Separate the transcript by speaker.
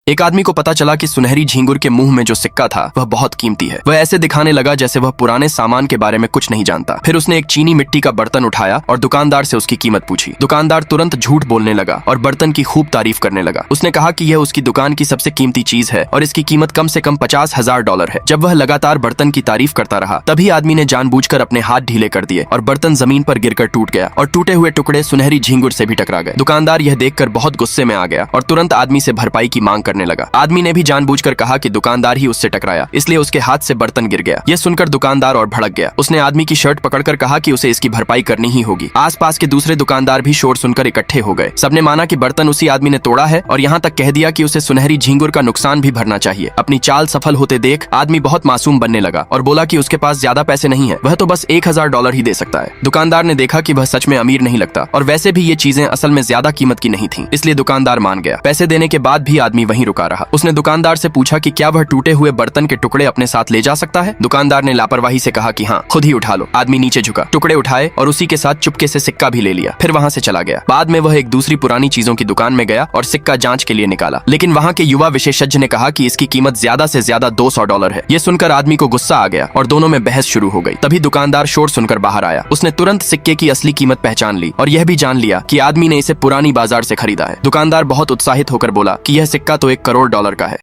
Speaker 1: एक आदमी को पता चला कि सुनहरी झींगुर के मुंह में जो सिक्का था वह बहुत कीमती है। वह ऐसे दिखाने लगा जैसे वह पुराने सामान के बारे में कुछ नहीं जानता। फिर उसने एक चीनी मिट्टी का बर्तन उठाया और दुकानदार से उसकी कीमत पूछी। दुकानदार तुरंत झूठ बोलने लगा और बर्तन की खूब तारीफ करने लगा। उसने कहा कि यह उसकी दुकान की सबसे कीमती चीज है और इसकी कीमत कम से कम $50,000 है। जब वह लगातार बर्तन की तारीफ करता रहा तभी आदमी ने जानबूझकर अपने हाथ ढीले कर दिए और बर्तन जमीन पर गिरकर टूट गया और टूटे हुए टुकड़े सुनहरी झींगुर से भी टकरा गए। दुकानदार यह देखकर बहुत गुस्से में आ गया और तुरंत आदमी से भरपाई की मांग करने लगा। आदमी ने भी जानबूझकर कहा कि दुकानदार ही उससे टकराया, इसलिए उसके हाथ से बर्तन गिर गया। यह सुनकर दुकानदार और भड़क गया। उसने आदमी की शर्ट पकड़कर कहा कि उसे इसकी भरपाई करनी ही होगी। आसपास के दूसरे दुकानदार भी शोर सुनकर इकट्ठे हो गए। सबने माना कि बर्तन उसी आदमी ने तोड़ा है और यहाँ तक कह दिया कि उसे सुनहरी झींगुर का नुकसान भी भरना चाहिए। अपनी चाल सफल होते देख आदमी बहुत मासूम बनने लगा और बोला कि उसके पास ज्यादा पैसे नहीं है, वह तो बस $1,000 ही दे सकता है। दुकानदार ने देखा कि वह सच में अमीर नहीं लगता और वैसे भी ये चीजें असल में ज्यादा कीमत की नहीं थी, इसलिए दुकानदार मान गया। पैसे देने के बाद भी आदमी वहीं रुका रहा। उसने दुकानदार से पूछा कि क्या वह टूटे हुए बर्तन के टुकड़े अपने साथ ले जा सकता है। दुकानदार ने लापरवाही से कहा कि हाँ, खुद ही उठा लो। आदमी नीचे झुका, टुकड़े उठाए और उसी के साथ चुपके से सिक्का भी ले लिया। फिर वहाँ से चला गया। बाद में वह एक दूसरी पुरानी चीजों की दुकान में गया और सिक्का जांच के लिए निकाला, लेकिन वहाँ के युवा विशेषज्ञ ने कहा कि इसकी कीमत ज्यादा से ज्यादा $200 है। ये सुनकर आदमी को गुस्सा आ गया और दोनों में बहस शुरू हो गई। तभी दुकानदार शोर सुनकर बाहर आया। उसने तुरंत सिक्के की असली कीमत पहचान ली और यह भी जान लिया कि आदमी ने इसे पुरानी बाजार से खरीदा है। दुकानदार बहुत उत्साहित होकर बोला कि यह सिक्का तो $1 करोड़ का है।